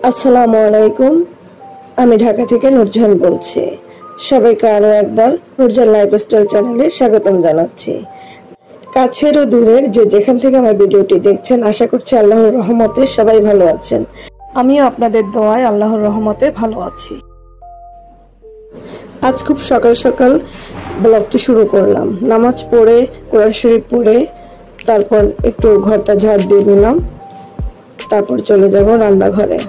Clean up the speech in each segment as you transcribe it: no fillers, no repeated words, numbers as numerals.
আসসালামু আলাইকুম। আমি ঢাকা থেকে নুরজাহান বলছি। সবাইকে আরও একবার নুরজাহান লাইফস্টাইল চ্যানেলে স্বাগতম জানাচ্ছি। কাছের ও দূরের যে যেখান থেকে আমার ভিডিওটি দেখছেন, আশা করছি আল্লাহর রহমতে সবাই ভালো আছেন। আমিও আপনাদের দোয়ায় আল্লাহর রহমতে ভালো আছি। আজ খুব সকাল সকাল ব্লগটি শুরু করলাম। নামাজ পড়ে, কোরআন শরীফ পড়ে, তারপর একটু ঘরটা ঝাড় দিয়ে নিলাম, তারপর চলে যাব রান্নাঘরে।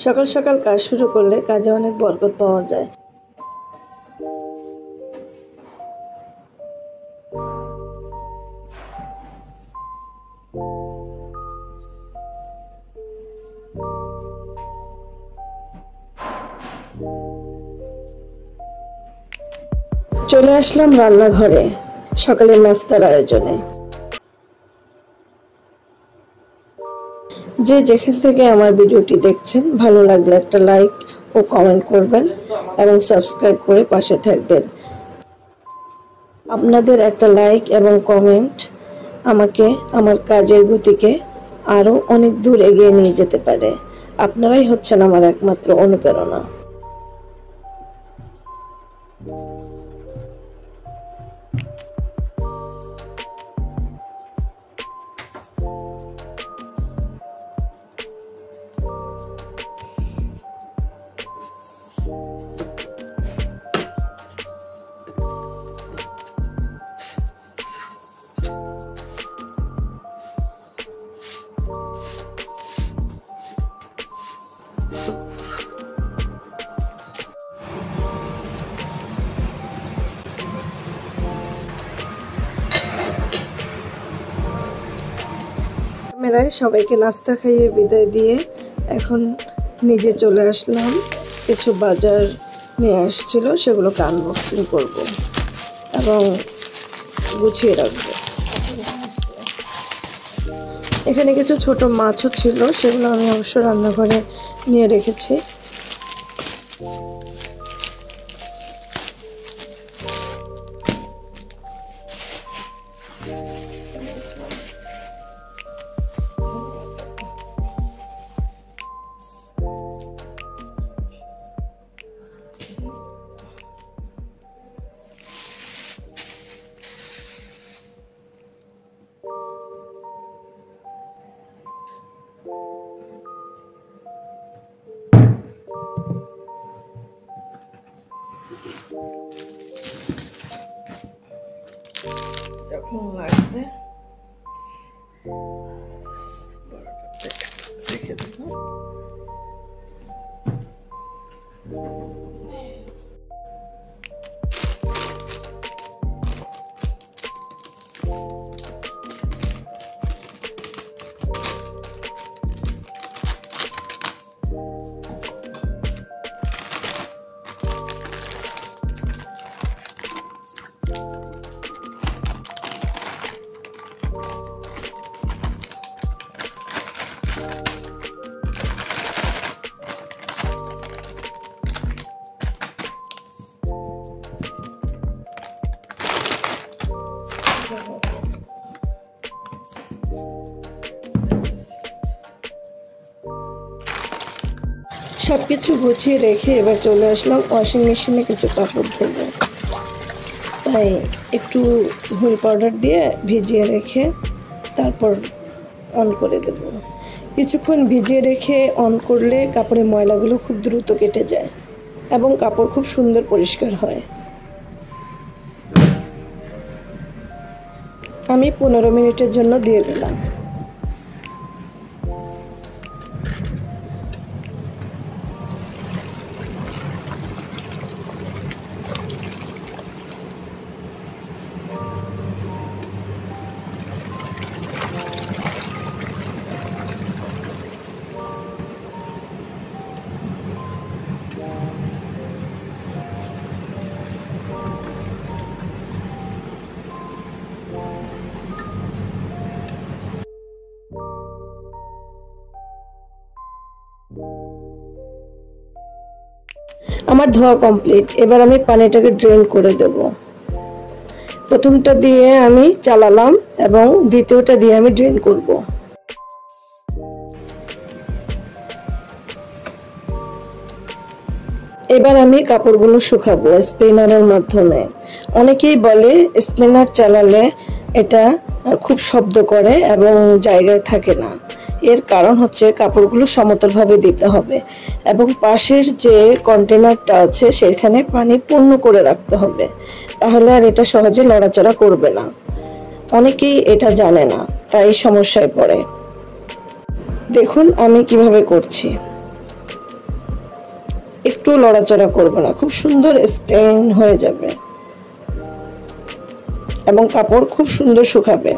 সকাল সকাল কাজ শুরু করলে কাজে অনেক বরকত পাওয়া যায়। চলে আসলাম রান্নাঘরে সকালের নাস্তার আয়োজনে। যে যেখান থেকে আমার ভিডিওটি দেখছেন, ভালো লাগলে একটা লাইক ও কমেন্ট করবেন এবং সাবস্ক্রাইব করে পাশে থাকবেন। আপনাদের একটা লাইক এবং কমেন্ট আমাকে আমার কাজের গতিকে আরও অনেক দূর এগিয়ে নিয়ে যেতে পারে। আপনারাই হচ্ছেন আমার একমাত্র অনুপ্রেরণা। ক্যামেরায় সবাইকে নাস্তা খাইয়ে বিদায় দিয়ে এখন নিজে চলে আসলাম। কিছু বাজার নিয়ে আসছিল, সেগুলোকে আনবক্সিং করব এবং গুছিয়ে রাখবো। এখানে কিছু ছোট মাছও ছিল, সেগুলো আমি অবশ্য রান্নাঘরে নিয়ে রেখেছি। যখন লাগবে রেখে দেবো। সবকিছু গুছিয়ে রেখে এবার চলে আসলাম ওয়াশিং মেশিনে কিছু কাপড় ধোবো। তাই একটু হুইল পাউডার দিয়ে ভিজিয়ে রেখে তারপর অন করে দেব। কিছুক্ষণ ভিজিয়ে রেখে অন করলে কাপড়ের ময়লাগুলো খুব দ্রুত কেটে যায় এবং কাপড় খুব সুন্দর পরিষ্কার হয়। আমি 15 মিনিটের জন্য দিয়ে দিলাম। আমার ধোয়া কমপ্লিট। এবার আমি পানিটাকে ড্রেন করে দেব। প্রথমটা দিয়ে আমি চালালাম এবং দ্বিতীয়টা দিয়ে আমি ড্রেন করব। এবার আমি কাপড়গুলো শুকাবো স্পিনারের মাধ্যমে। অনেকেই বলে স্পিনার চালালে এটা খুব শব্দ করে এবং জায়গায় থাকে না। এর কারণ হচ্ছে কাপড়গুলো সমতলভাবে দিতে হবে এবং পাশের যে কন্টেনারটা আছে সেখানে পানি পূর্ণ করে রাখতে হবে, তাহলে আর এটা সহজে লড়াচড়া করবে না। অনেকেই এটা জানে না, তাই সমস্যায় পড়ে। দেখুন আমি কিভাবে করছি, একটু লড়াচড়া করবে না, খুব সুন্দর স্পিন হয়ে যাবে এবং কাপড় খুব সুন্দর শুকাবে।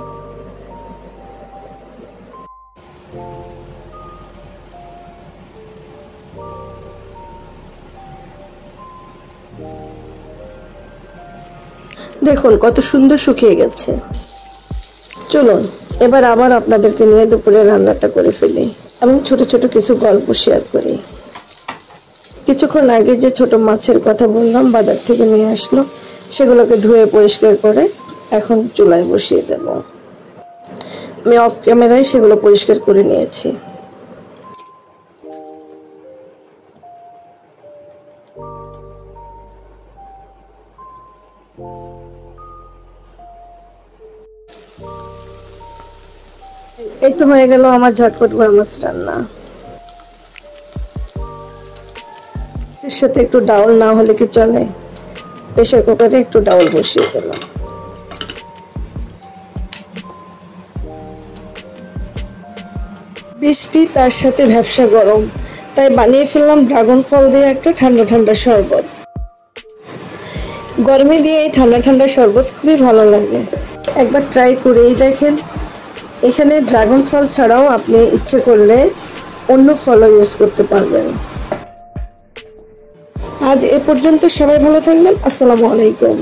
দেখুন কত সুন্দর শুকিয়ে গেছে। চলুন এবার আবার আপনাদেরকে নিয়ে দুপুরে রান্নাটা করে ফেলি এবং ছোট ছোট কিছু গল্প শেয়ার করি। কিছুক্ষণ আগে যে ছোট মাছের কথা বললাম বাজার থেকে নিয়ে আসলো, সেগুলোকে ধুয়ে পরিষ্কার করে এখন চুলায় বসিয়ে দেব। আমি অফ ক্যামেরায় সেগুলো পরিষ্কার করে নিয়েছি। এই তো হয়ে গেল আমার ঝটপট বড় মাছ রান্না। এর সাথে একটু ডাউল না হলে কি চলে, প্রেসার কুকারে একটু ডাউল বসিয়ে দিলাম। বৃষ্টি তার সাথে ভ্যাপসা গরম, তাই বানিয়ে ফেললাম ড্রাগন ফল দিয়ে একটা ঠান্ডা ঠান্ডা শরবত। গরমে দিয়ে এই ঠান্ডা ঠান্ডা শরবত খুবই ভালো লাগে, একবার ট্রাই করেই দেখেন। এখানে ড্রাগন ফল ছাড়াও আপনি ইচ্ছে করলে অন্য ফলও ইউজ করতে পারবেন। আজ এ পর্যন্ত, সবাই ভালো থাকবেন। আসসালামু আলাইকুম।